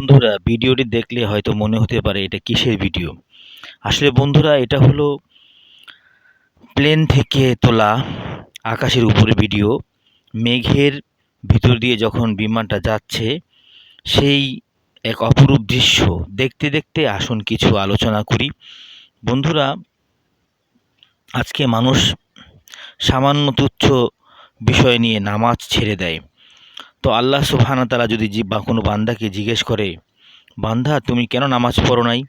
বন্ধুরা, ভিডিওটি দেখলে হয়তো মনে হতে পারে এটা কিসের ভিডিও। আসলে বন্ধুরা, এটা হলো প্লেন থেকে তোলা আকাশের উপরে ভিডিও। মেঘের ভিতর দিয়ে যখন বিমানটা যাচ্ছে, সেই এক অপরূপ দৃশ্য দেখতে দেখতে আসুন কিছু আলোচনা করি। বন্ধুরা, আজকে মানুষ সামান্য তুচ্ছ বিষয় নিয়ে নামাজ ছেড়ে দেয়। তো আল্লাহ সুবহানাহু ওয়া তাআলা যদি বা কোনো বান্দাকে জিজ্ঞেস করে, বান্দা তুমি কেন নামাজ পড়ো নাই,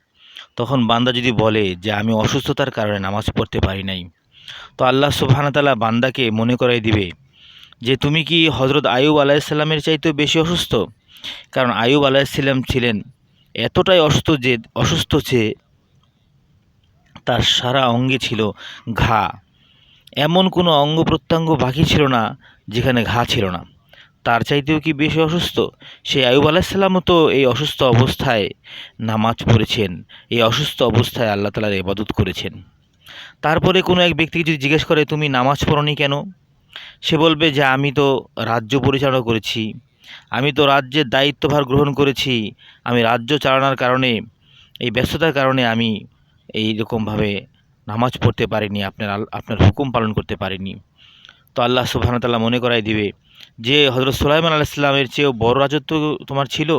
তখন বান্দা যদি বলে যে আমি অসুস্থতার কারণে নামাজ পড়তে পারি নাই, তো আল্লাহ সুবহানাহু ওয়া তাআলা বান্দাকে মনে করাই দিবে যে তুমি কি হজরত আইয়ুব আলাইহিসসালামের চাইতেও বেশি অসুস্থ। কারণ আইয়ুব আলাইহিসসালাম ছিলেন এতটাই অসুস্থ যে তার সারা অঙ্গে ছিল ঘা। এমন কোনো অঙ্গ প্রত্যঙ্গ বাকি ছিল না যেখানে ঘা ছিল না। তার চাইতেও কি বেশি অসুস্থ? সেই আইয়ুব আলাইহিসসালামও তো এই অসুস্থ অবস্থায় নামাজ পড়েছেন, এই অসুস্থ অবস্থায় আল্লাহ তাআলার ইবাদত করেছেন। তারপরে কোনো এক ব্যক্তিকে যদি জিজ্ঞেস করে তুমি নামাজ পড়োনি কেন, সে বলবে যে আমি তো রাজ্য পরিচালনা করেছি, আমি তো রাজ্যের দায়িত্বভার গ্রহণ করেছি, আমি রাজ্য চালানোর কারণে, এই ব্যস্ততার কারণে আমি এই রকমভাবে নামাজ পড়তে পারিনি, আপনার হুকুম পালন করতে পারিনি। তো আল্লাহ সুবহানাহু ওয়া তাআলা মনে করাই দিবে যে হজরত সুলাইমান আলাইহিস সালামের চেয়েও বড় রাজত্ব তোমার ছিল।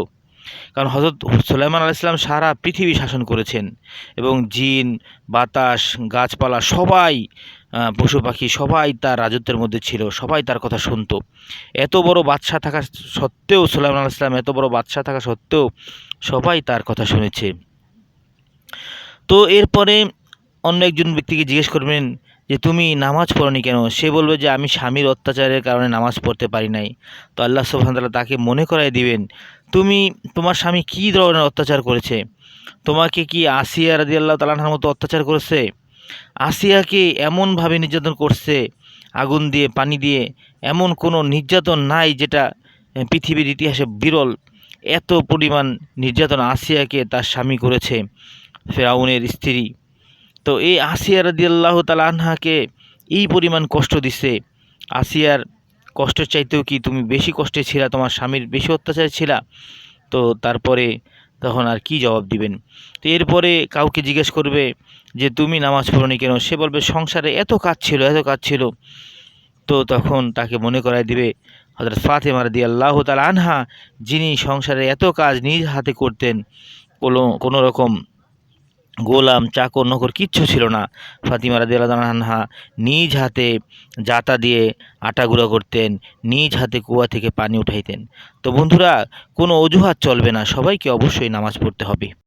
কারণ হজরত সুলাইমান আলাইহিস সালাম সারা পৃথিবী শাসন করেছেন এবং জিন, বাতাস, গাছপালা সবাই, পশু পাখি সবাই তার রাজত্বের মধ্যে ছিল, সবাই তার কথা শুনতো। এত বড় বাদশাহ থাকা সত্ত্বেও, সুলাইমান আলাইহিস সালাম এত বড় বাদশাহ থাকা সত্ত্বেও সবাই তার কথা শুনেছে। তো এরপরে অন্য একজন ব্যক্তিকে জিজ্ঞেস করবেন যে তুমি নামাজ পড়োনি কেন, সে বলবে যে আমি স্বামীর অত্যাচারের কারণে নামাজ পড়তে পারি নাই। তো আল্লাহ সুবহানাহু ওয়া তাআলা তাকে মনে করাই দিবেন, তোমার স্বামী কী ধরনের অত্যাচার করেছে। তোমাকে কি আসিয়া রাদিয়াল্লাহু তাআলা আনহার মতো অত্যাচার করেছে? আসিয়াকে এমনভাবে নির্যাতন করছে, আগুন দিয়ে, পানি দিয়ে, এমন কোনো নির্যাতন নাই যেটা পৃথিবীর ইতিহাসে বিরল। এত পরিমাণ নির্যাতন আসিয়াকে তার স্বামী করেছে, ফেরাউনের স্ত্রী। তো এই আসিয়া রাদিয়াল্লাহু তাআলা আনহাকে এই পরিমাণ কষ্ট দিছে। আসিয়ার কষ্টের চাইতেও কি তুমি বেশি কষ্টে ছিলা, তোমার স্বামীর বেশি অত্যাচারে ছিলা? তো তারপরে তখন আর কি জবাব দিবেন? তো এরপরে কাউকে জিজ্ঞেস করবে যে তুমি নামাজ পড়োনি কেন, সে বলবে সংসারে এত কাজ ছিল, এত কাজ ছিল। তো তখন তাকে মনে করাই দিবে হযরত ফাতেমা রাদিয়াল্লাহু তাআলা আনহা, যিনি সংসারে এত কাজ নিজ হাতে করতেন, কোনো রকম গোলাম, চাকর, নকর কিচ্ছু ছিল না। ফাতিমা রাদিয়াল্লাহু তাআলা আনহা নিজ হাতে জাতা দিয়ে আটা গুঁড়া করতেন, নিজ হাতে কুয়া থেকে পানি উঠাইতেন। তো বন্ধুরা, কোনো অজুহাত চলবে না, সবাইকে অবশ্যই নামাজ পড়তে হবে।